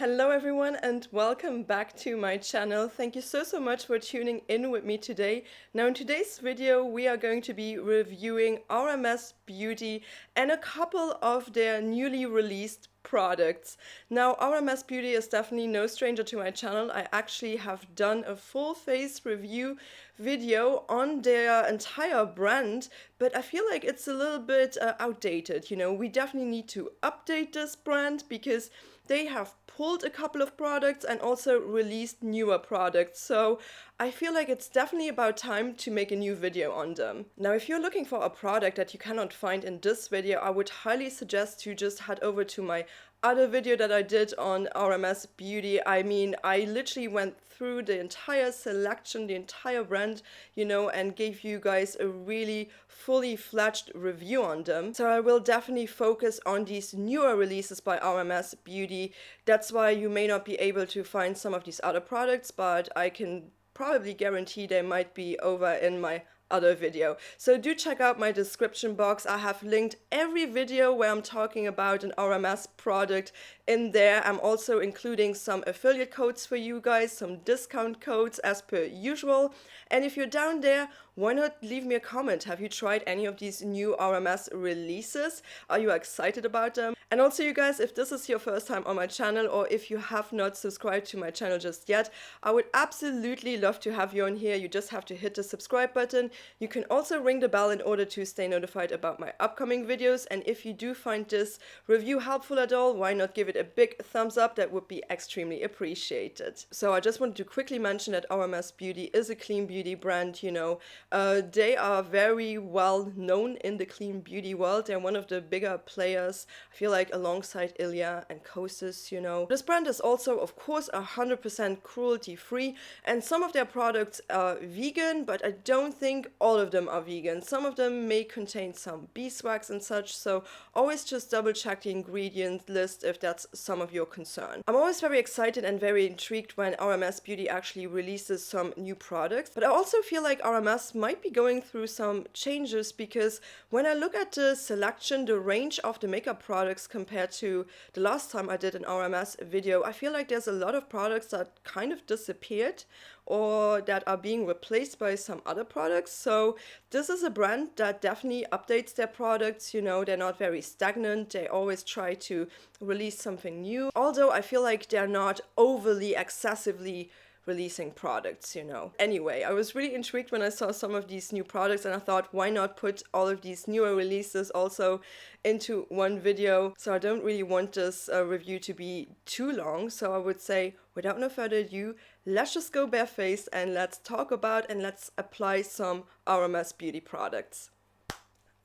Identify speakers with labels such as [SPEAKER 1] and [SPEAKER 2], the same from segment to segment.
[SPEAKER 1] Hello everyone and welcome back to my channel. Thank you so much for tuning in with me today. Now in today's video we are going to be reviewing RMS Beauty and a couple of their newly released products. Now RMS Beauty is definitely no stranger to my channel. I actually have done a full face review video on their entire brand, but I feel like it's a little bit outdated. You know, we definitely need to update this brand because they have pulled a couple of products and also released newer products. So I feel like it's definitely about time to make a new video on them. Now, if you're looking for a product that you cannot find in this video, I would highly suggest you just head over to my other video that I did on RMS Beauty. I mean, I literally went through the entire selection, the entire brand, you know, and gave you guys a really fully fledged review on them. So I will definitely focus on these newer releases by RMS Beauty. That's why you may not be able to find some of these other products, but I can probably guarantee they might be over in my other video. So do check out my description box. I have linked every video where I'm talking about an RMS product in there. I'm also including some affiliate codes for you guys, some discount codes as per usual. And if you're down there, why not leave me a comment? Have you tried any of these new RMS releases? Are you excited about them? And also you guys, if this is your first time on my channel or if you have not subscribed to my channel just yet, I would absolutely love to have you on here. You just have to hit the subscribe button. You can also ring the bell in order to stay notified about my upcoming videos. And if you do find this review helpful at all, why not give it a big thumbs up? That would be extremely appreciated. So I just wanted to quickly mention that RMS Beauty is a clean beauty brand, you know. They are very well known in the clean beauty world. They're one of the bigger players, I feel like, alongside Ilia and Kosas, you know. This brand is also, of course, 100% cruelty free, and some of their products are vegan, but I don't think all of them are vegan. Some of them may contain some beeswax and such, so always just double check the ingredient list if that's some of your concern. I'm always very excited and very intrigued when RMS Beauty actually releases some new products, but I also feel like RMS might be going through some changes because when I look at the selection, the range of the makeup products compared to the last time I did an RMS video, I feel like there's a lot of products that kind of disappeared or that are being replaced by some other products. So this is a brand that definitely updates their products. You know, they're not very stagnant. They always try to release something new. Although I feel like they're not overly excessively releasing products, you know. Anyway, I was really intrigued when I saw some of these new products and I thought, why not put all of these newer releases also into one video? So I don't really want this review to be too long. So I would say, without no further ado, let's just go barefaced and let's talk about and let's apply some RMS Beauty products.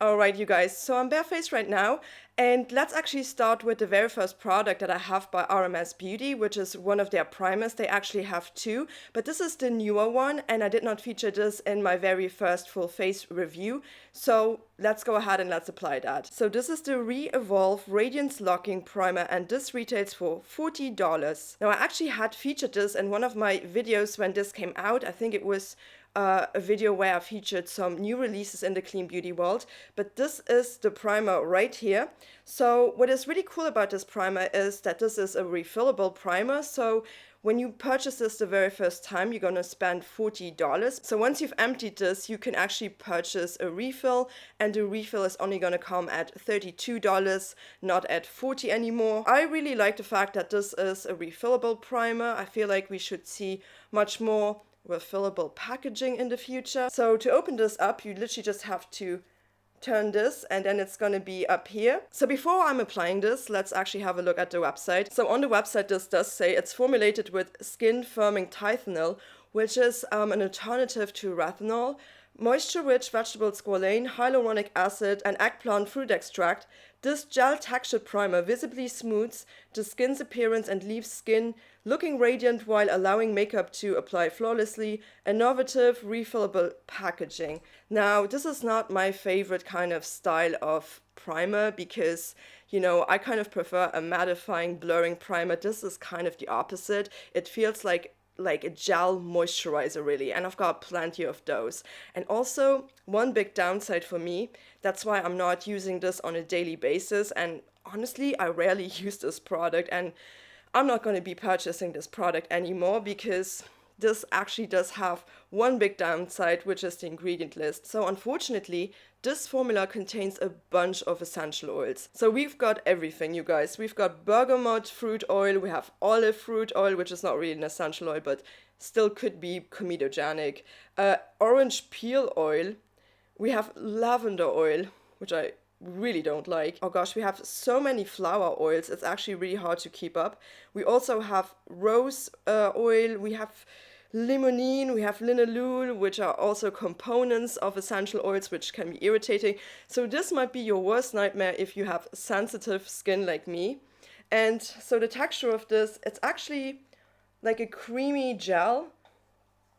[SPEAKER 1] Alright you guys, so I'm barefaced right now, and let's actually start with the very first product that I have by RMS Beauty, which is one of their primers. They actually have two, but this is the newer one, and I did not feature this in my very first full face review, so let's go ahead and let's apply that. So this is the Re-Evolve Radiance Locking Primer, and this retails for $40. Now I actually had featured this in one of my videos when this came out. I think it was a video where I featured some new releases in the clean beauty world, but this is the primer right here. So what is really cool about this primer is that this is a refillable primer. So when you purchase this the very first time, you're gonna spend $40. So once you've emptied this, you can actually purchase a refill, and the refill is only gonna come at $32, not at $40 anymore. I really like the fact that this is a refillable primer. I feel like we should see much more refillable packaging in the future. So to open this up, you literally just have to turn this and then it's going to be up here. So before I'm applying this, let's actually have a look at the website. So on the website, this does say it's formulated with skin firming tithanol, which is an alternative to retinol, moisture-rich vegetable squalane, hyaluronic acid, and eggplant fruit extract. This gel-textured primer visibly smooths the skin's appearance and leaves skin looking radiant while allowing makeup to apply flawlessly. Innovative, refillable packaging. Now, this is not my favorite kind of style of primer because, you know, I kind of prefer a mattifying, blurring primer. This is kind of the opposite. It feels like a gel moisturizer really, and I've got plenty of those. And also one big downside for me, that's why I'm not using this on a daily basis, and honestly I rarely use this product, and I'm not going to be purchasing this product anymore because this actually does have one big downside, which is the ingredient list. So unfortunately, this formula contains a bunch of essential oils. So we've got everything, you guys. We've got bergamot fruit oil, we have olive fruit oil, which is not really an essential oil, but still could be comedogenic. Orange peel oil. We have lavender oil, which I really don't like. Oh gosh, we have so many flower oils. It's actually really hard to keep up. We also have rose oil. We have limonene, we have linalool, which are also components of essential oils, which can be irritating. So this might be your worst nightmare if you have sensitive skin like me. And so the texture of this, it's actually like a creamy gel.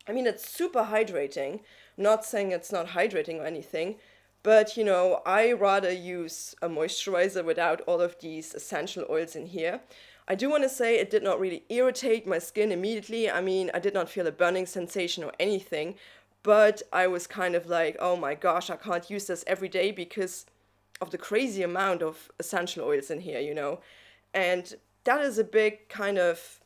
[SPEAKER 1] I mean, it's super hydrating. I'm not saying it's not hydrating or anything, but you know, I rather use a moisturizer without all of these essential oils in here. I do want to say it did not really irritate my skin immediately. I mean, I did not feel a burning sensation or anything, but I was kind of like, oh my gosh, I can't use this every day because of the crazy amount of essential oils in here, you know. And that is a big kind of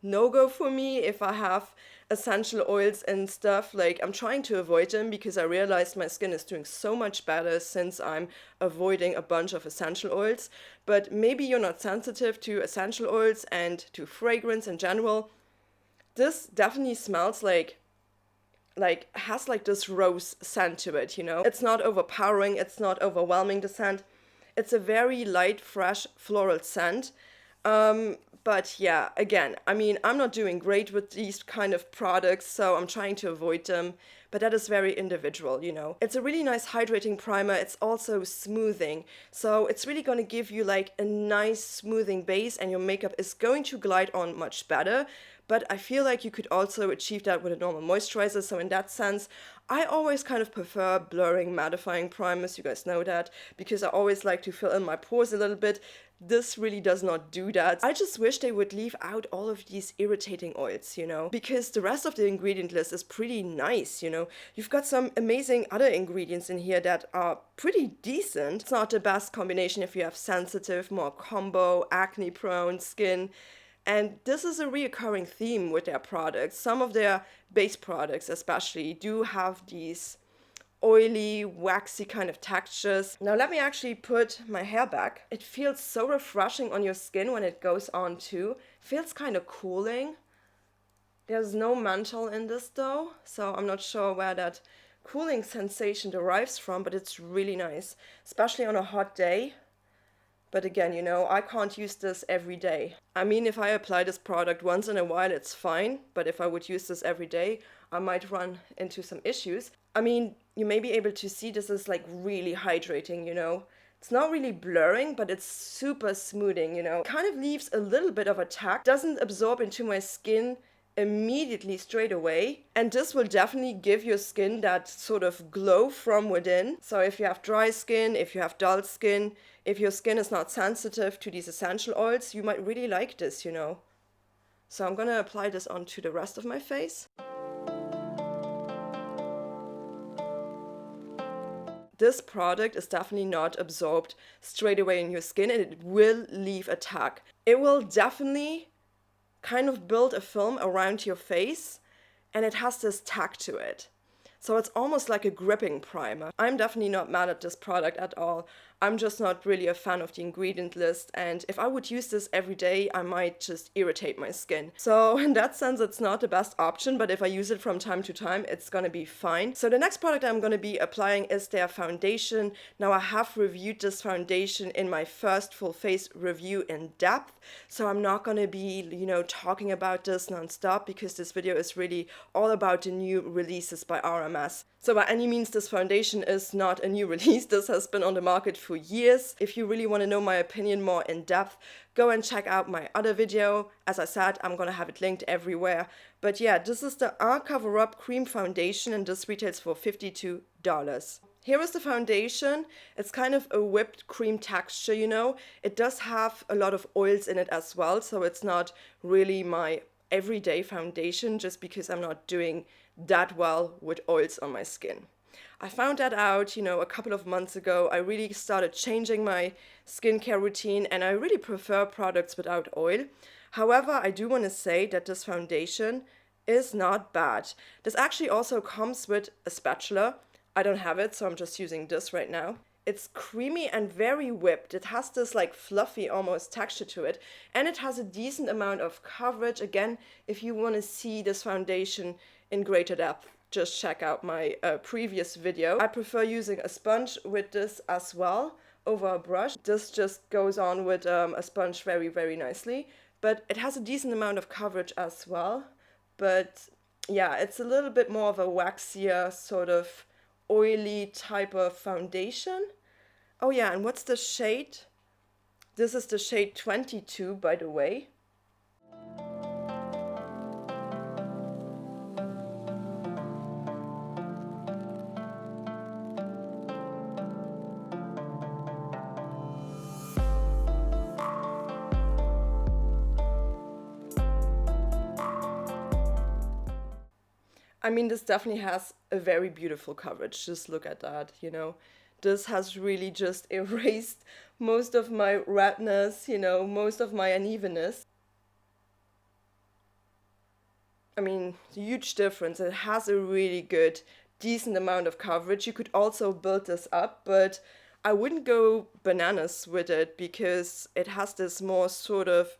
[SPEAKER 1] no-go for me if I have essential oils and stuff. Like, I'm trying to avoid them because I realized my skin is doing so much better since I'm avoiding a bunch of essential oils. But maybe you're not sensitive to essential oils and to fragrance in general. This definitely smells like has like this rose scent to it, you know. It's not overpowering, it's not overwhelming, the scent. It's a very light, fresh floral scent. But yeah, again, I mean, I'm not doing great with these kind of products, so I'm trying to avoid them, but that is very individual, you know. It's a really nice hydrating primer. It's also smoothing, so it's really going to give you like a nice smoothing base, and your makeup is going to glide on much better. But I feel like you could also achieve that with a normal moisturizer, so in that sense, I always kind of prefer blurring mattifying primers, you guys know that, because I always like to fill in my pores a little bit. This really does not do that. I just wish they would leave out all of these irritating oils, you know, because the rest of the ingredient list is pretty nice, you know. You've got some amazing other ingredients in here that are pretty decent. It's not the best combination if you have sensitive, more combo, acne-prone skin. And this is a reoccurring theme with their products. Some of their base products especially do have these oily, waxy kind of textures. Now let me actually put my hair back. It feels so refreshing on your skin when it goes on too. Feels kind of cooling. There's no menthol in this though, so I'm not sure where that cooling sensation derives from, but it's really nice, especially on a hot day. But again, you know, I can't use this every day. I mean, if I apply this product once in a while, it's fine. But if I would use this every day, I might run into some issues. I mean, you may be able to see this is like really hydrating, you know. It's not really blurring, but it's super smoothing, you know. It kind of leaves a little bit of a tag, doesn't absorb into my skin immediately straight away, and this will definitely give your skin that sort of glow from within. So if you have dry skin, if you have dull skin, if your skin is not sensitive to these essential oils, you might really like this, you know. So I'm gonna apply this onto the rest of my face. This product is definitely not absorbed straight away in your skin, and it will leave a tag. It will definitely kind of build a film around your face, and it has this tag to it. So it's almost like a gripping primer. I'm definitely not mad at this product at all. I'm just not really a fan of the ingredient list, and if I would use this every day, I might just irritate my skin. So in that sense, it's not the best option, but if I use it from time to time, it's gonna be fine. So the next product I'm gonna be applying is their foundation. Now I have reviewed this foundation in my first full face review in depth, so I'm not gonna be, you know, talking about this non-stop because this video is really all about the new releases by RMS. So by any means, this foundation is not a new release. This has been on the market for years. If you really want to know my opinion more in depth, go and check out my other video. As I said, I'm gonna have it linked everywhere. But yeah, this is the Cover Up Cream Foundation, and this retails for $52. Here is the foundation. It's kind of a whipped cream texture, you know. It does have a lot of oils in it as well, so it's not really my everyday foundation just because I'm not doing that well with oils on my skin. I found that out, you know, a couple of months ago. I really started changing my skincare routine and I really prefer products without oil. However, I do want to say that this foundation is not bad. This actually also comes with a spatula. I don't have it, so I'm just using this right now. It's creamy and very whipped. It has this like fluffy almost texture to it, and it has a decent amount of coverage. Again, if you want to see this foundation in greater depth, just check out my previous video. I prefer using a sponge with this as well over a brush. This just goes on with a sponge very, very nicely, but it has a decent amount of coverage as well. But yeah, it's a little bit more of a waxier, sort of oily type of foundation. Oh yeah, and what's the shade? This is the shade 22, by the way. I mean, this definitely has a very beautiful coverage. Just look at that, you know. This has really just erased most of my redness, you know, most of my unevenness. I mean, huge difference. It has a really good, decent amount of coverage. You could also build this up, but I wouldn't go bananas with it because it has this more sort of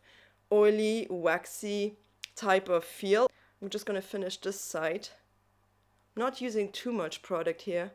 [SPEAKER 1] oily, waxy type of feel. I'm just gonna finish this side. Not using too much product here.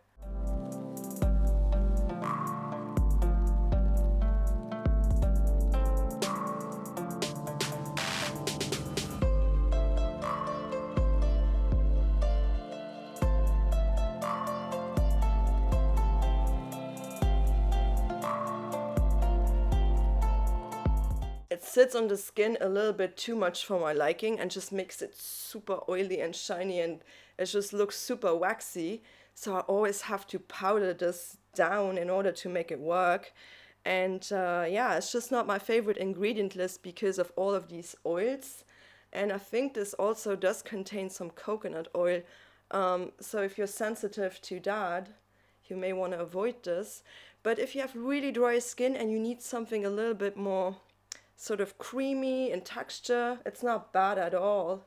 [SPEAKER 1] It sits on the skin a little bit too much for my liking and just makes it super oily and shiny, and it just looks super waxy. So I always have to powder this down in order to make it work. And yeah, it's just not my favorite ingredient list because of all of these oils. And I think this also does contain some coconut oil. So if you're sensitive to that, you may want to avoid this. But if you have really dry skin and you need something a little bit more sort of creamy in texture, it's not bad at all.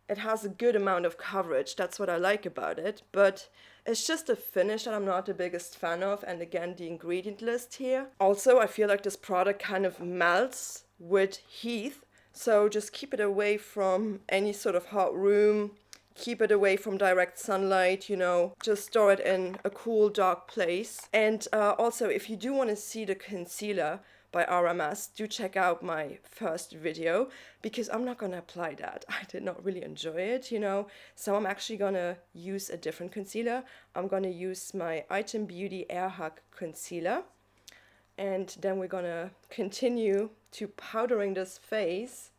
[SPEAKER 1] It has a good amount of coverage, that's what I like about it, but it's just a finish that I'm not the biggest fan of, and again, the ingredient list here. Also, I feel like this product kind of melts with heat, so just keep it away from any sort of hot room, keep it away from direct sunlight, you know, just store it in a cool, dark place. And also, if you do want to see the concealer by RMS, do check out my first video, because I'm not gonna apply that. I did not really enjoy it, you know, so I'm actually gonna use a different concealer. I'm gonna use my Item Beauty Air Hug Concealer, and then we're gonna continue to powdering this face.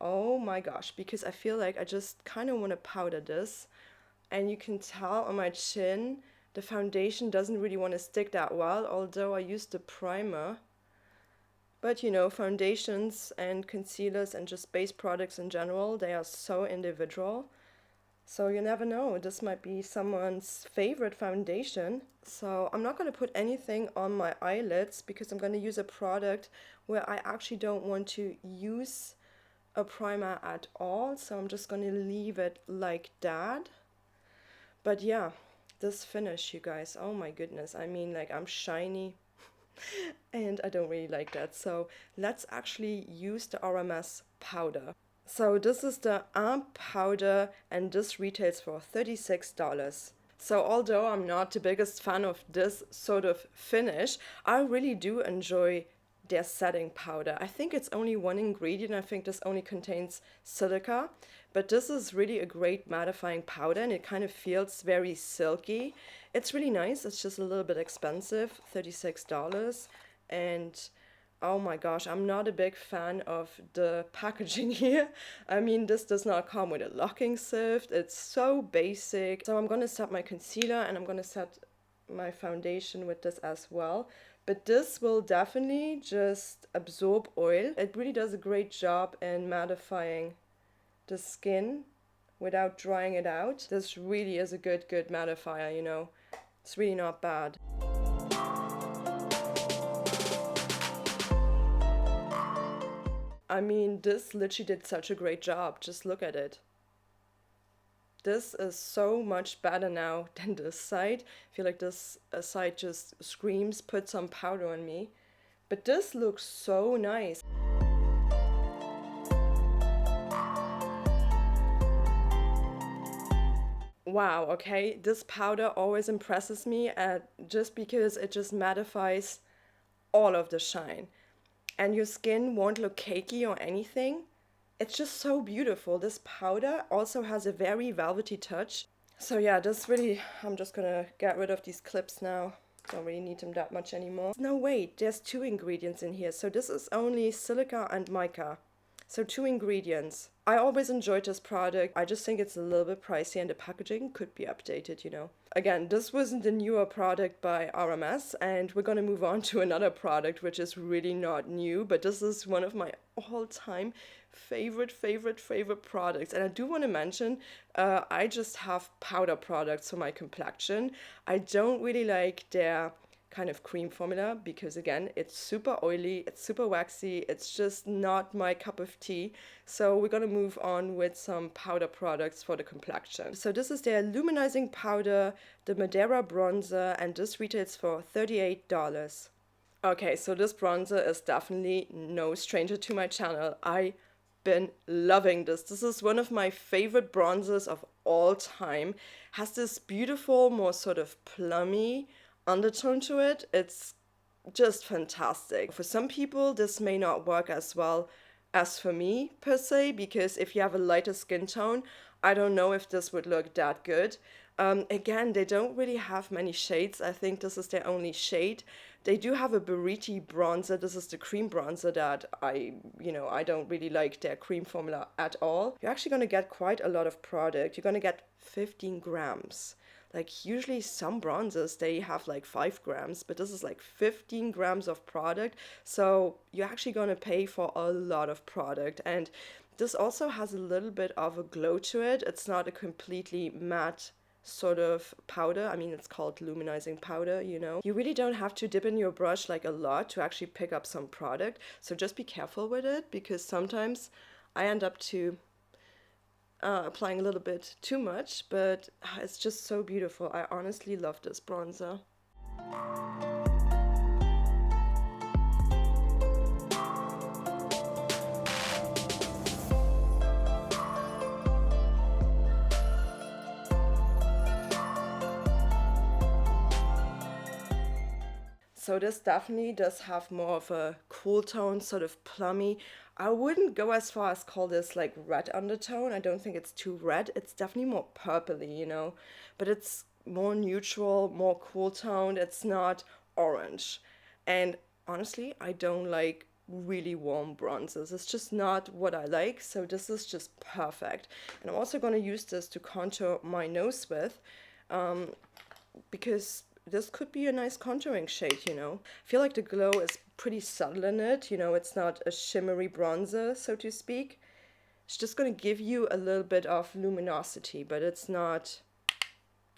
[SPEAKER 1] Oh my gosh, because I feel like I just kind of want to powder this, and you can tell on my chin the foundation doesn't really want to stick that well, although I used the primer. But you know, foundations and concealers and just base products in general, they are so individual. So you never know, this might be someone's favorite foundation. So I'm not going to put anything on my eyelids because I'm going to use a product where I actually don't want to use a primer at all. So I'm just going to leave it like that. But yeah, this finish, you guys, oh my goodness. I mean, like, I'm shiny. And I don't really like that. So let's actually use the RMS powder. So this is the Amp powder, and this retails for $36. So although I'm not the biggest fan of this sort of finish, I really do enjoy their setting powder. I think it's only one ingredient. I think this only contains silica, but this is really a great mattifying powder, and it kind of feels very silky. It's really nice. It's just a little bit expensive, $36. And oh my gosh, I'm not a big fan of the packaging here. I mean, this does not come with a locking sieve. It's so basic. So I'm gonna set my concealer and I'm gonna set my foundation with this as well. But this will definitely just absorb oil. It really does a great job in mattifying the skin without drying it out. This really is a good mattifier, you know. It's really not bad. I mean, this literally did such a great job. Just look at it. This is so much better now than this side. I feel like this side just screams, put some powder on me. But this looks so nice. Wow, okay, this powder always impresses me just because it just mattifies all of the shine. And your skin won't look cakey or anything. It's just so beautiful. This powder also has a very velvety touch. So yeah, this really, I'm just gonna get rid of these clips now. Don't really need them that much anymore. No, wait, there's 2 ingredients in here. So this is only silica and mica. So 2 ingredients. I always enjoyed this product. I just think it's a little bit pricey and the packaging could be updated, you know. Again, this wasn't the newer product by RMS, and we're gonna move on to another product which is really not new, but this is one of my all-time favorite products. And I do want to mention, I just have powder products for my complexion. I don't really like their kind of cream formula because again it's super oily, it's super waxy, it's just not my cup of tea. So we're gonna move on with some powder products for the complexion. So this is their Luminizing powder, the Madeira bronzer, and this retails for $38. Okay, so this bronzer is definitely no stranger to my channel. I've been loving this. This is one of my favorite bronzers of all time. Has this beautiful, more sort of plummy undertone to it. It's just fantastic. For some people, this may not work as well as for me per se, because if you have a lighter skin tone, I don't know if this would look that good. Again, they don't really have many shades. I think this is their only shade. They do have a Buriti bronzer. This is the cream bronzer that I don't really like their cream formula at all. You're actually going to get quite a lot of product. You're going to get 15 grams. Like usually some bronzers, they have like 5 grams, but this is like 15 grams of product. So you're actually going to pay for a lot of product. And this also has a little bit of a glow to it. It's not a completely matte sort of powder. I mean, it's called luminizing powder, you know. You really don't have to dip in your brush like a lot to actually pick up some product. So just be careful with it, because sometimes I end up applying a little bit too much, but it's just so beautiful. I honestly love this bronzer. So this definitely does have more of a cool tone, sort of plummy. I wouldn't go as far as call this like red undertone. I don't think it's too red. It's definitely more purpley, you know, but it's more neutral, more cool toned. It's not orange. And honestly, I don't like really warm bronzers. It's just not what I like. So this is just perfect. And I'm also going to use this to contour my nose with, because this could be a nice contouring shade, you know. I feel like the glow is pretty subtle in it, you know, it's not a shimmery bronzer, so to speak. It's just going to give you a little bit of luminosity, but it's not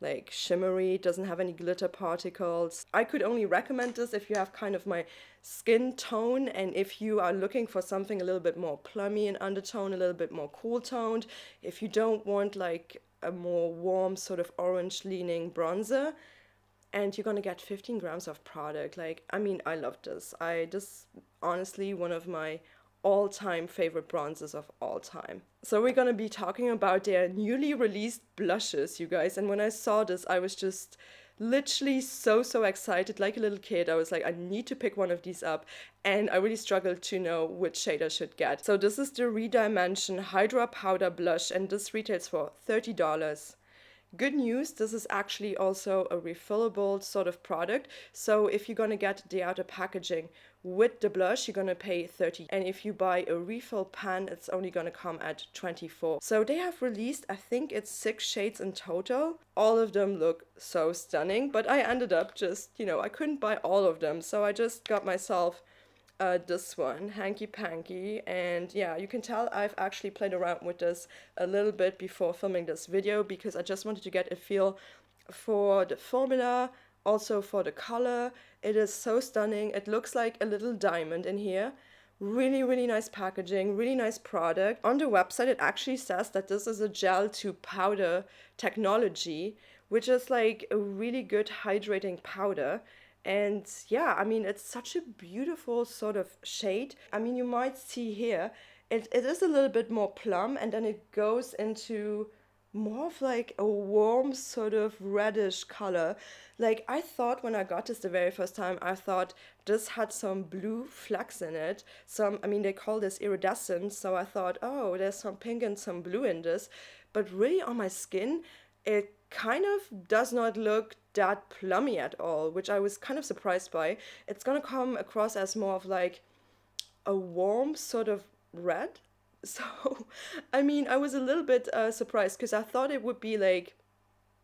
[SPEAKER 1] like shimmery, it doesn't have any glitter particles. I could only recommend this if you have kind of my skin tone, and if you are looking for something a little bit more plummy in undertone, a little bit more cool toned, if you don't want like a more warm sort of orange leaning bronzer. And you're gonna get 15 grams of product. Like, I mean, I love this. This honestly one of my all-time favorite bronzers of all time. So we're gonna be talking about their newly released blushes, you guys. And when I saw this, I was just literally so excited, like a little kid. I was like, I need to pick one of these up, and I really struggled to know which shade I should get. So this is the Redimension Hydra powder blush, and this retails for $30. Good news, this is actually also a refillable sort of product. So if you're gonna get the outer packaging with the blush, you're gonna pay $30. And if you buy a refill pan, it's only gonna come at $24. So they have released, I think it's 6 shades in total. All of them look so stunning, but I ended up just, you know, I couldn't buy all of them. So I just got myself this one, Hanky Panky, and yeah, you can tell I've actually played around with this a little bit before filming this video, because I just wanted to get a feel for the formula, also for the color. It is so stunning. It looks like a little diamond in here. Really, really nice packaging, really nice product. On the website, it actually says that this is a gel to powder technology, which is like a really good hydrating powder. And yeah, I mean, it's such a beautiful sort of shade. I mean, you might see here, it is a little bit more plum, and then it goes into more of like a warm sort of reddish color. Like I thought when I got this the very first time, I thought this had some blue flecks in it. Some, I mean, they call this iridescent, so I thought, oh, there's some pink and some blue in this. But really on my skin, it kind of does not look that plummy at all, which I was kind of surprised by. It's gonna come across as more of like a warm sort of red. So, I mean, I was a little bit surprised because I thought it would be like,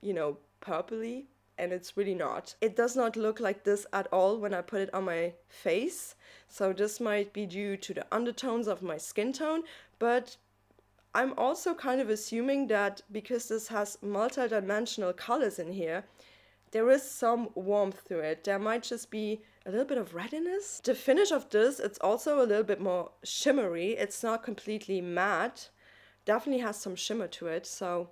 [SPEAKER 1] you know, purpley, and it's really not. It does not look like this at all when I put it on my face. So this might be due to the undertones of my skin tone, but I'm also kind of assuming that because this has multi-dimensional colors in here, there is some warmth to it. There might just be a little bit of reddiness. The finish of this, it's also a little bit more shimmery. It's not completely matte. Definitely has some shimmer to it. So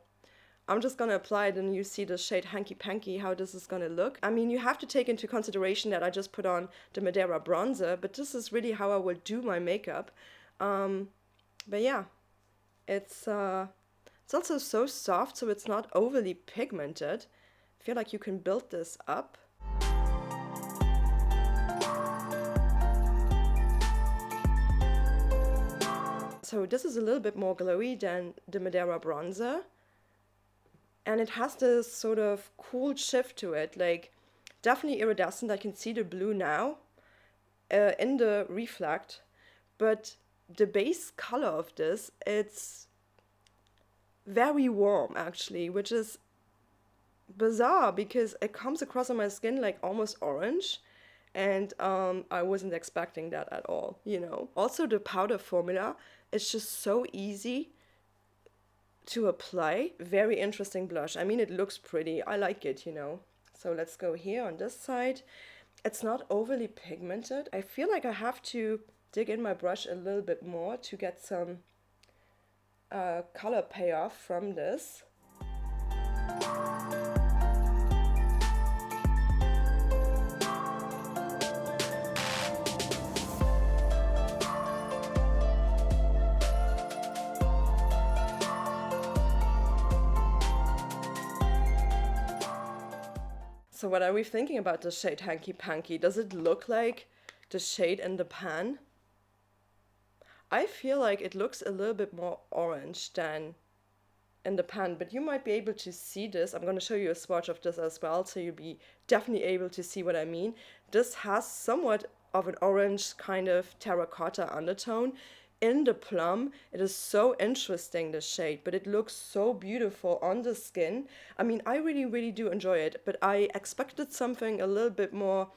[SPEAKER 1] I'm just gonna apply it, and you see the shade Hanky Panky, how this is gonna look. I mean, you have to take into consideration that I just put on the Madeira bronzer, but this is really how I will do my makeup. But yeah, it's also so soft, so it's not overly pigmented. I feel like you can build this up. So this is a little bit more glowy than the Madeira bronzer. And it has this sort of cool shift to it, like definitely iridescent. I can see the blue now in the reflect, but the base color of this, it's very warm actually, which is bizarre because it comes across on my skin like almost orange, and I wasn't expecting that at all, you know. Also the powder formula is just so easy to apply. Very interesting blush. I mean, it looks pretty. I like it, you know. So let's go here on this side. It's not overly pigmented. I feel like I have to dig in my brush a little bit more to get some color payoff from this. So what are we thinking about the shade Hanky Panky? Does it look like the shade in the pan? I feel like it looks a little bit more orange than in the pan, but you might be able to see this. I'm going to show you a swatch of this as well, so you'll be definitely able to see what I mean. This has somewhat of an orange kind of terracotta undertone. In the plum, it is so interesting, the shade, but it looks so beautiful on the skin. I mean, I really, really do enjoy it, but I expected something a little bit more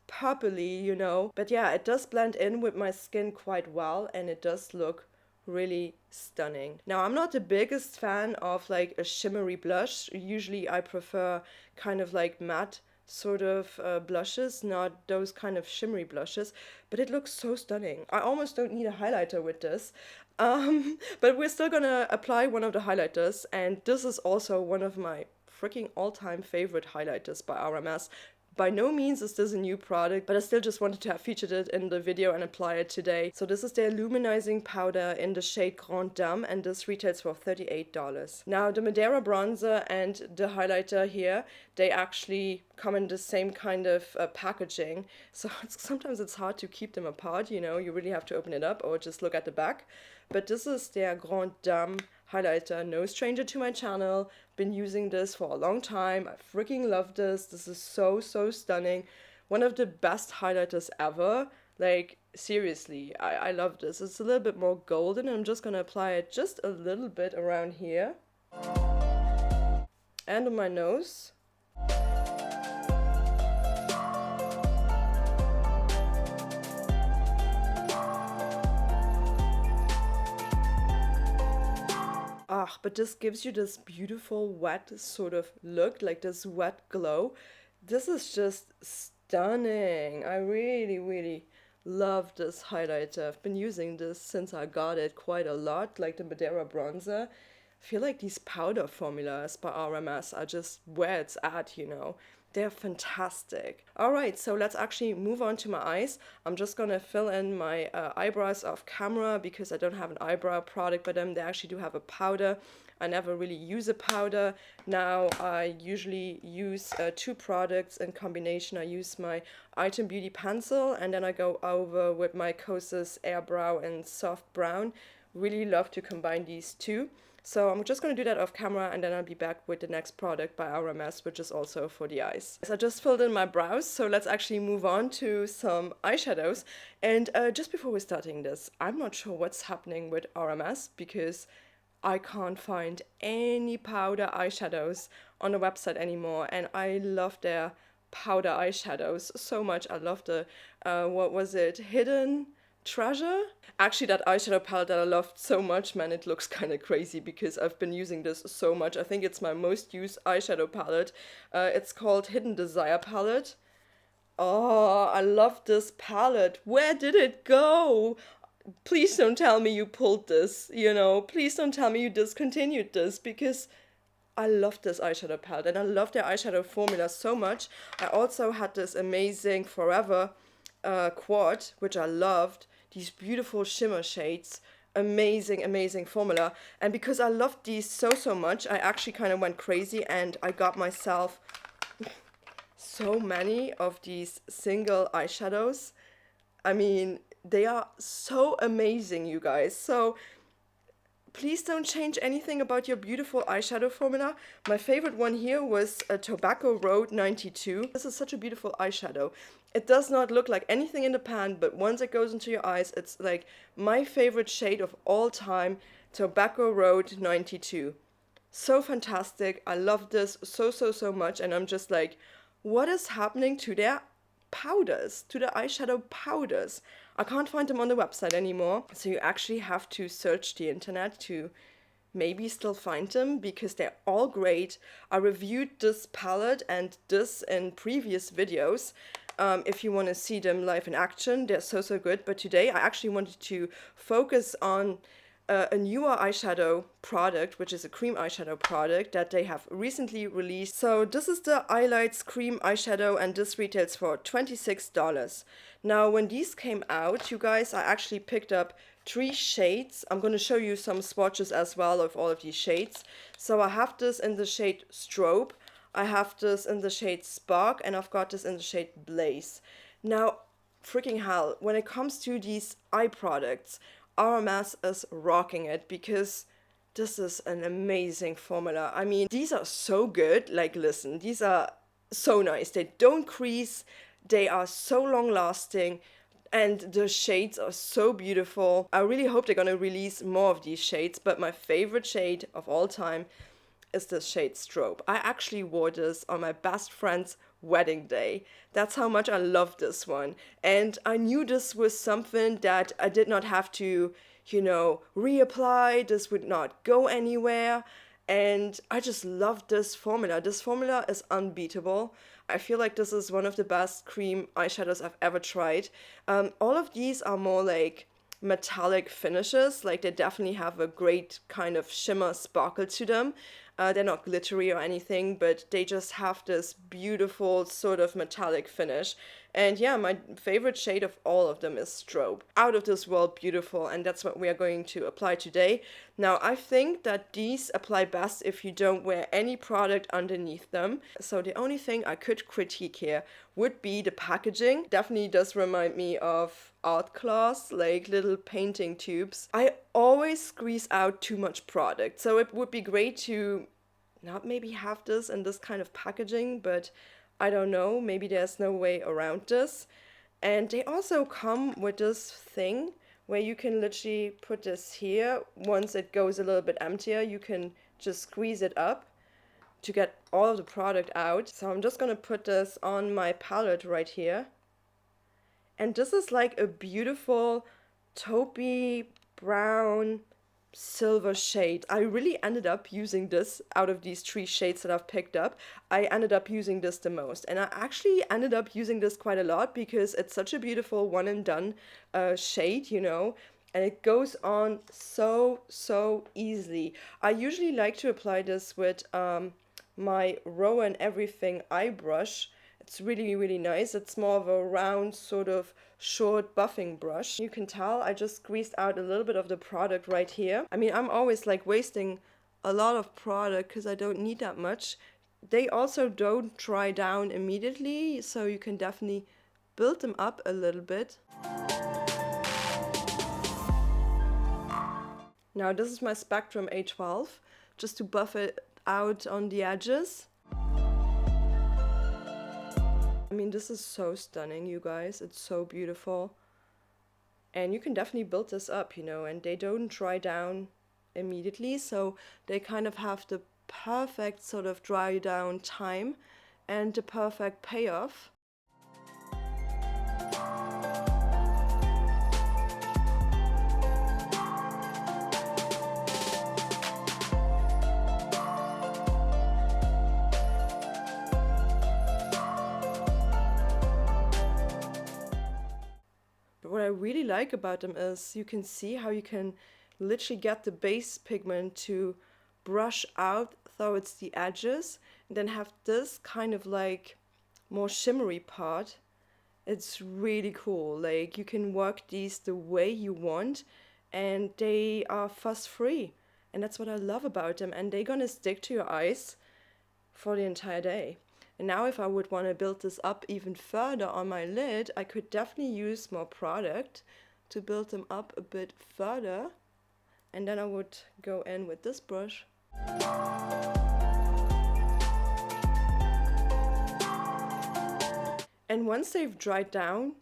[SPEAKER 1] purpley, you know. But yeah, it does blend in with my skin quite well, and it does look really stunning. Now, I'm not the biggest fan of like a shimmery blush. Usually I prefer kind of like matte sort of blushes, not those kind of shimmery blushes, but it looks so stunning. I almost don't need a highlighter with this, but we're still gonna apply one of the highlighters, and this is also one of my freaking all-time favorite highlighters by RMS. By no means is this a new product, but I still just wanted to have featured it in the video and apply it today. So this is their Luminizing powder in the shade Grande, and this retails for $38. Now the Madeira bronzer and the highlighter here, they actually come in the same kind of packaging. So sometimes it's hard to keep them apart, you know, you really have to open it up or just look at the back. But this is their Grande highlighter, no stranger to my channel, been using this for a long time. I freaking love this. This is so, so stunning. One of the best highlighters ever. Like, seriously, I love this. It's a little bit more golden. I'm just gonna apply it just a little bit around here. And on my nose. Ah, but this gives you this beautiful wet sort of look, like this wet glow. This is just stunning. I really, really love this highlighter. I've been using this since I got it quite a lot, like the Madeira bronzer. I feel like these powder formulas by RMS are just where it's at, you know. They're fantastic. All right, so let's actually move on to my eyes. I'm just gonna fill in my eyebrows off camera because I don't have an eyebrow product by them. They actually do have a powder. I never really use a powder. Now I usually use two products in combination. I use my Item Beauty pencil and then I go over with my Kosas Airbrow in Soft Brown. Really love to combine these two. So I'm just going to do that off camera and then I'll be back with the next product by RMS, which is also for the eyes. So I just filled in my brows, so let's actually move on to some eyeshadows. And just before we're starting this, I'm not sure what's happening with RMS because I can't find any powder eyeshadows on the website anymore, and I love their powder eyeshadows so much. I love the, what was it, Hidden Treasure? Actually, that eyeshadow palette that I loved so much, man, it looks kind of crazy because I've been using this so much. I think it's my most used eyeshadow palette. It's called Hidden Desire palette. Oh, I love this palette. Where did it go? Please don't tell me you pulled this, you know. Please don't tell me you discontinued this because I love this eyeshadow palette and I love their eyeshadow formula so much. I also had this amazing Forever quad, which I loved. These beautiful shimmer shades, amazing, amazing formula. And because I loved these so much, I actually kind of went crazy and I got myself so many of these single eyeshadows. I mean, they are so amazing, you guys. So please don't change anything about your beautiful eyeshadow formula. My favorite one here was a Tobacco Road 92. This is such a beautiful eyeshadow. It does not look like anything in the pan, but once it goes into your eyes, it's like my favorite shade of all time, Tobacco Road 92. So fantastic. I love this so much, and I'm just like, what is happening to their powders, to the eyeshadow powders? I can't find them on the website anymore, so you actually have to search the internet to maybe still find them because they're all great. I reviewed this palette and this in previous videos. If you want to see them live in action, they're so good. But today I actually wanted to focus on a newer eyeshadow product, which is a cream eyeshadow product that they have recently released. So this is the Eyelights cream eyeshadow and this retails for $26. Now when these came out, you guys, I actually picked up 3 shades. I'm going to show you some swatches as well of all of these shades. So I have this in the shade Strobe, I have this in the shade Spark, and I've got this in the shade Blaze. Now, freaking hell, when it comes to these eye products, RMS is rocking it because this is an amazing formula. I mean, these are so good. Like, listen, these are so nice. They don't crease. They are so long lasting. And the shades are so beautiful. I really hope they're going to release more of these shades. But my favorite shade of all time is this shade Strobe. I actually wore this on my best friend's wedding day. That's how much I love this one. And I knew this was something that I did not have to, you know, reapply. This would not go anywhere. And I just love this formula. This formula is unbeatable. I feel like this is one of the best cream eyeshadows I've ever tried. All of these are more like metallic finishes. Like they definitely have a great kind of shimmer sparkle to them. They're not glittery or anything, but they just have this beautiful sort of metallic finish. And yeah, my favorite shade of all of them is Strobe. Out of this world beautiful, and that's what we are going to apply today. Now, I think that these apply best if you don't wear any product underneath them. So the only thing I could critique here would be the packaging. Definitely does remind me of art class, like little painting tubes. I always squeeze out too much product, so it would be great to not maybe have this in this kind of packaging, but I don't know, maybe there's no way around this. And they also come with this thing where you can literally put this here. Once it goes a little bit emptier, you can just squeeze it up to get all of the product out. So I'm just gonna put this on my palette right here. And this is like a beautiful taupey brown silver shade. I really ended up using this out of these 3 shades that I've picked up. I ended up using this the most, and I actually ended up using this quite a lot because it's such a beautiful one and done shade, you know, and it goes on so easily. I usually like to apply this with my Row and Everything eye brush. It's really nice. It's more of a round, sort of short buffing brush. You can tell I just squeezed out a little bit of the product right here. I mean, I'm always like wasting a lot of product because I don't need that much. They also don't dry down immediately, so you can definitely build them up a little bit. Now this is my Spectrum A12, just to buff it out on the edges. I mean, this is so stunning, you guys. It's so beautiful. And you can definitely build this up, you know, and they don't dry down immediately, so they kind of have the perfect sort of dry down time and the perfect payoff. What I really like about them is you can see how you can literally get the base pigment to brush out towards the edges and then have this kind of like more shimmery part. It's really cool. Like, you can work these the way you want and they are fuss free, and that's what I love about them, and they're gonna stick to your eyes for the entire day. And now if I would want to build this up even further on my lid, I could definitely use more product to build them up a bit further. And then I would go in with this brush. And once they've dried down,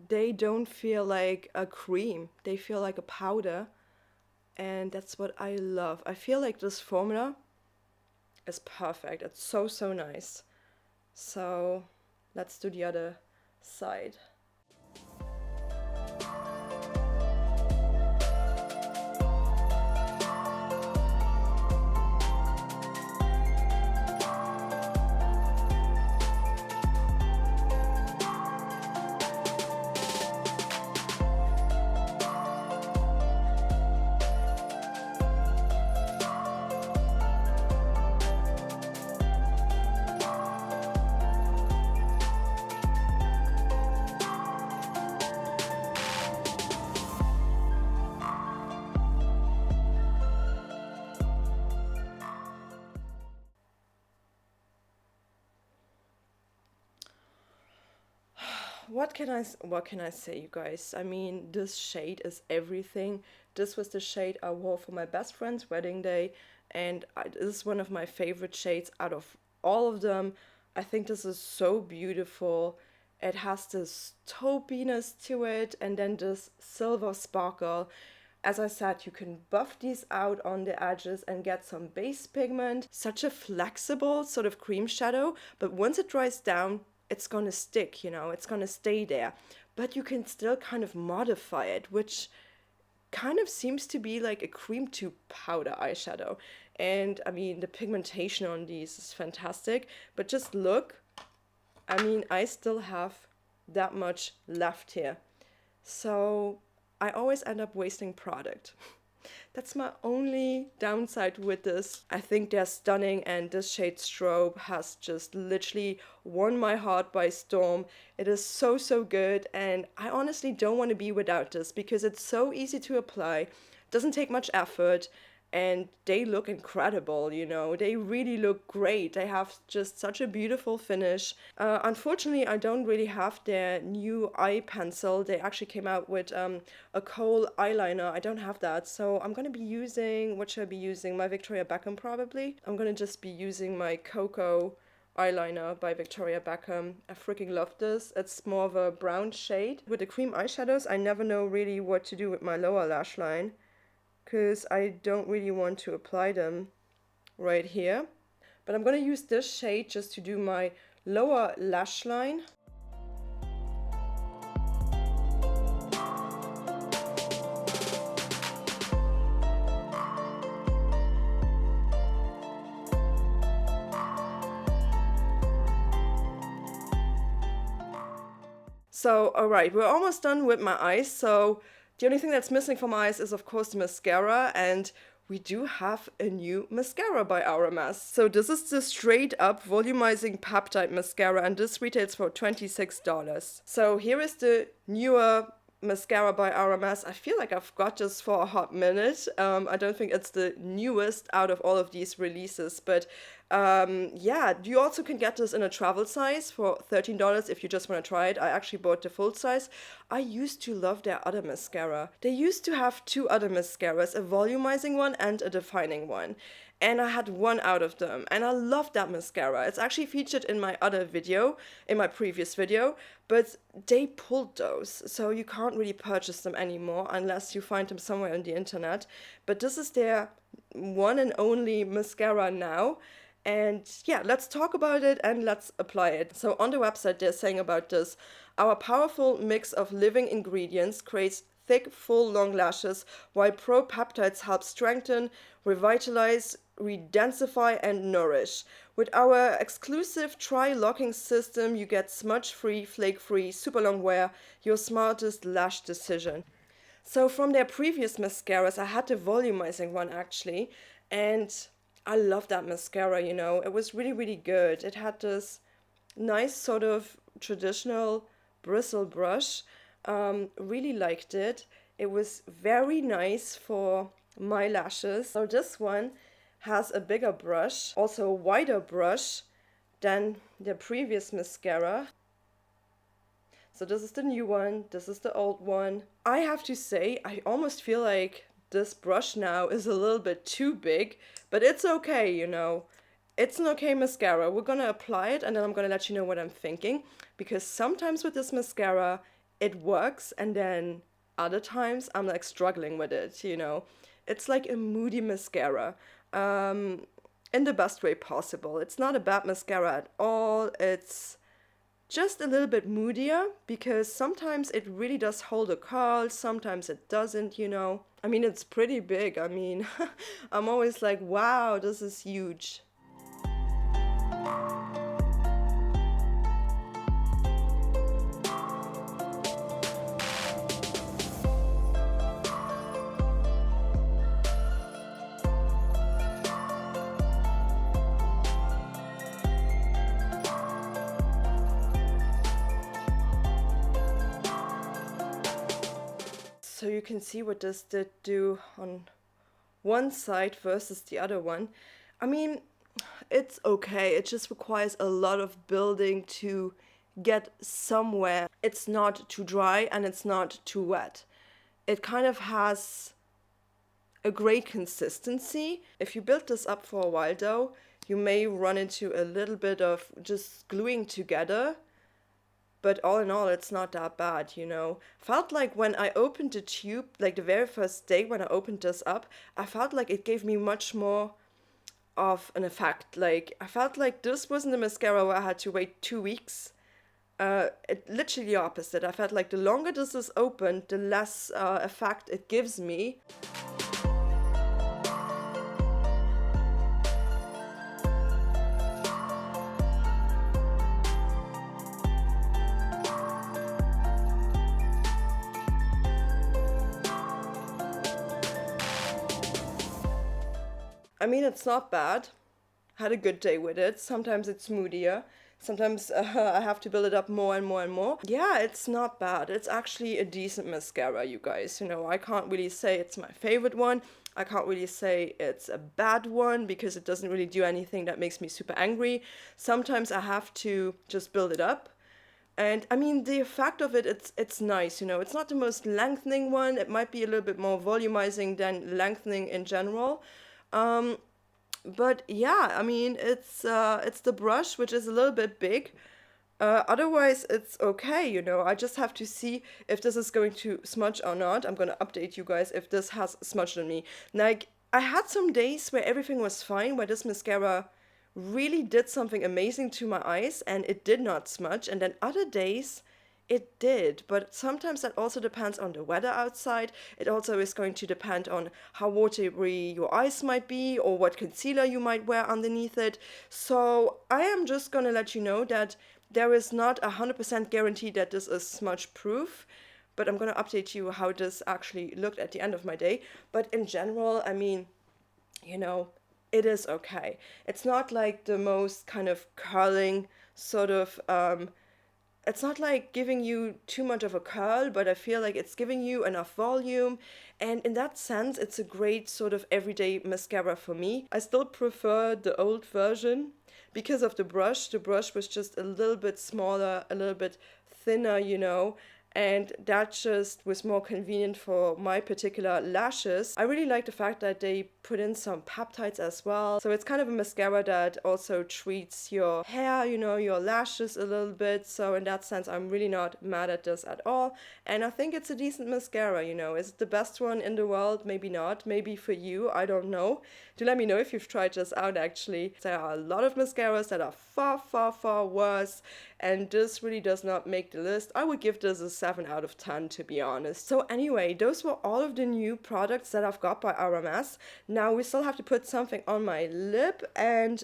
[SPEAKER 1] they don't feel like a cream. They feel like a powder. And that's what I love. I feel like this formula is perfect. It's so nice. So let's do the other side. What can I say, you guys? I mean, this shade is everything. This was the shade I wore for my best friend's wedding day, and this is one of my favorite shades out of all of them. I think this is so beautiful. It has this taupiness to it, and then this silver sparkle. As I said, you can buff these out on the edges and get some base pigment. Such a flexible sort of cream shadow, but once it dries down, it's gonna stick, you know, it's gonna stay there. But you can still kind of modify it, which kind of seems to be like a cream to powder eyeshadow. And I mean, the pigmentation on these is fantastic, but just look, I mean, I still have that much left here. So I always end up wasting product. That's my only downside with this. I think they're stunning, and this shade Strobe has just literally won my heart by storm. It is so good, and I honestly don't want to be without this because it's so easy to apply, doesn't take much effort, and they look incredible, you know. They really look great. They have just such a beautiful finish. Unfortunately, I don't really have their new eye pencil. They actually came out with a kohl eyeliner. I don't have that, so I'm gonna be using, what should I be using? My Victoria Beckham, probably. I'm gonna just be using my Cocoa eyeliner by Victoria Beckham. I freaking love this. It's more of a brown shade. With the cream eyeshadows, I never know really what to do with my lower lash line, because I don't really want to apply them right here. But I'm gonna use this shade just to do my lower lash line. So, alright, we're almost done with my eyes. So, the only thing that's missing from my eyes is, of course, the mascara. And we do have a new mascara by RMS. So, this is the StraightUp Volumizing Peptite Mascara. And this retails for $26. So, here is the newer mascara by RMS. I feel like I've got this for a hot minute. I don't think it's the newest out of all of these releases, but yeah, you also can get this in a travel size for $13 if you just want to try it. I actually bought the full size. I used to love their other mascara. They used to have two other mascaras, a volumizing one and a defining one. And I had one out of them, and I loved that mascara. It's actually featured in my other video, in my previous video, but they pulled those, so you can't really purchase them anymore unless you find them somewhere on the internet. But this is their one and only mascara now. And yeah, let's talk about it and let's apply it. So on the website, they're saying about this: our powerful mix of living ingredients creates thick, full, long lashes, while Pro Peptides help strengthen, revitalize, redensify, and nourish. With our exclusive tri-locking system, you get smudge-free, flake-free, super long wear, your smartest lash decision. So from their previous mascaras, I had the volumizing one actually, and I love that mascara, you know. It was really, really good. It had this nice sort of traditional bristle brush. Really liked it. It was very nice for my lashes. So this one has a bigger brush, also a wider brush than the previous mascara. So this is the new one, this is the old one. I have to say, I almost feel like this brush now is a little bit too big, but it's okay, you know. It's an okay mascara. We're gonna apply it and then I'm gonna let you know what I'm thinking, because sometimes with this mascara, it works, and then other times I'm like struggling with it, you know. It's like a moody mascara, in the best way possible. It's not a bad mascara at all. It's just a little bit moodier because sometimes it really does hold a curl, sometimes it doesn't, you know. I mean, it's pretty big. I mean, I'm always like, wow, this is huge. So you can see what this did do on one side versus the other one. I mean, it's okay. It just requires a lot of building to get somewhere. It's not too dry and it's not too wet. It kind of has a great consistency. If you build this up for a while though, you may run into a little bit of just gluing together. But all in all, it's not that bad, you know. Felt like when I opened the tube, like the very first day when I opened this up, I felt like it gave me much more of an effect. Like, I felt like this wasn't a mascara where I had to wait 2 weeks. Literally the opposite. I felt like the longer this is open, the less effect it gives me. I mean, it's not bad. Had a good day with it. Sometimes it's moodier. Sometimes I have to build it up more and more and more. Yeah, it's not bad. It's actually a decent mascara, you guys. You know, I can't really say it's my favorite one. I can't really say it's a bad one because it doesn't really do anything that makes me super angry. Sometimes I have to just build it up. And I mean, the effect of it, it's nice, you know. It's not the most lengthening one. It might be a little bit more volumizing than lengthening in general. But yeah, I mean, it's the brush, which is a little bit big. Otherwise, it's okay, you know. I just have to see if this is going to smudge or not. I'm going to update you guys if this has smudged on me. Like, I had some days where everything was fine, where this mascara really did something amazing to my eyes and it did not smudge. And then other days, it did, but sometimes that also depends on the weather outside. It also is going to depend on how watery your eyes might be or what concealer you might wear underneath it. So I am just gonna let you know that there is not 100% guarantee that this is smudge proof, but I'm going to update you how this actually looked at the end of my day. But in general, I mean, you know, it is okay. It's not like the most kind of curling sort of, it's not like giving you too much of a curl, but I feel like it's giving you enough volume. And in that sense, it's a great sort of everyday mascara for me. I still prefer the old version because of the brush. The brush was just a little bit smaller, a little bit thinner, you know, and that just was more convenient for my particular lashes. I really like the fact that they put in some peptides as well. So it's kind of a mascara that also treats your hair, you know, your lashes a little bit. So in that sense, I'm really not mad at this at all. And I think it's a decent mascara, you know. Is it the best one in the world? Maybe not. Maybe for you, I don't know. Do let me know if you've tried this out actually. There are a lot of mascaras that are far, far, far worse. And this really does not make the list. I would give this a 7 out of 10 to be honest. So anyway, those were all of the new products that I've got by RMS. Now we still have to put something on my lip, and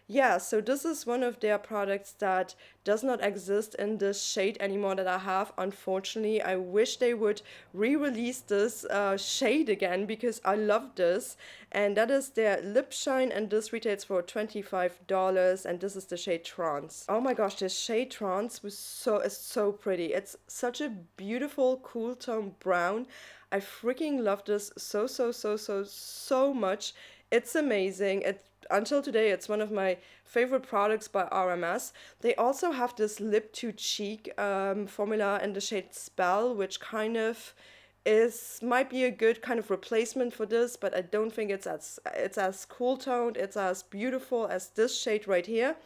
[SPEAKER 1] yeah, so this is one of their products that does not exist in this shade anymore that I have. Unfortunately, I wish they would re-release this shade again because I love this. And that is their LipShine, and this retails for $25, and this is the shade Trance. Oh my gosh, this shade Trance is so pretty. It's such a beautiful cool tone brown. I freaking love this so much. It's amazing. Until today, it's one of my favorite products by RMS. They also have this lip to cheek formula in the shade Spell, which kind of might be a good kind of replacement for this, but I don't think it's as cool toned, it's as beautiful as this shade right here.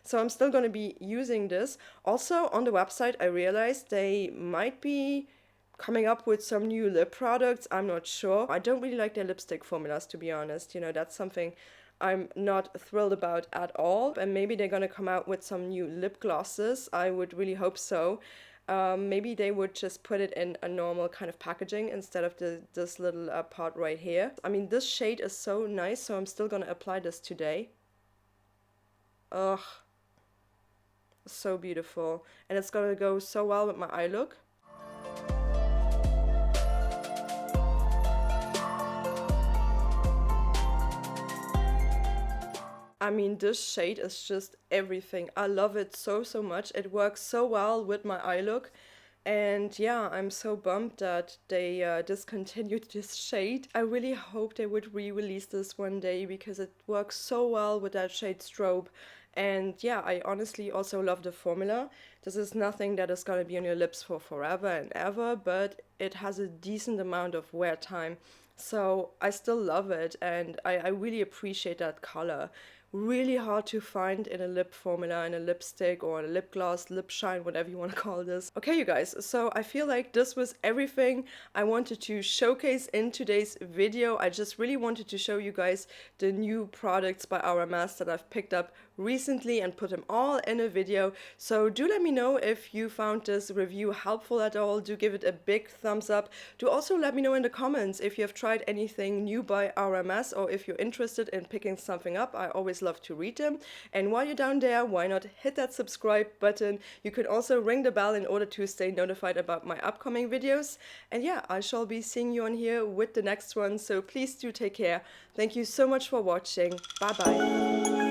[SPEAKER 1] So I'm still going to be using this. Also on the website, I realized they might be coming up with some new lip products. I'm not sure. I don't really like their lipstick formulas, to be honest. You know, that's something I'm not thrilled about at all. And maybe they're gonna come out with some new lip glosses. I would really hope so. Maybe they would just put it in a normal kind of packaging instead of this little part right here. I mean, this shade is so nice, so I'm still gonna apply this today. Ugh, so beautiful. And it's gonna go so well with my eye look. I mean, this shade is just everything. I love it so much. It works so well with my eye look. And yeah, I'm so bummed that they discontinued this shade. I really hope they would re-release this one day because it works so well with that shade Strobe. And yeah, I honestly also love the formula. This is nothing that is going to be on your lips for forever and ever, but it has a decent amount of wear time. So I still love it, and I really appreciate that color. Really hard to find in a lip formula, in a lipstick or a lip gloss, lip shine, whatever you want to call this. Okay, you guys, so I feel like this was everything I wanted to showcase in today's video. I just really wanted to show you guys the new products by RMS that I've picked up recently and put them all in a video. So do let me know if you found this review helpful at all. Do give it a big thumbs up. Do also let me know in the comments if you have tried anything new by RMS or if you're interested in picking something up. I always love to read them. And while you're down there, why not hit that subscribe button? You can also ring the bell in order to stay notified about my upcoming videos. And yeah, I shall be seeing you on here with the next one. So please do take care. Thank you so much for watching. Bye bye.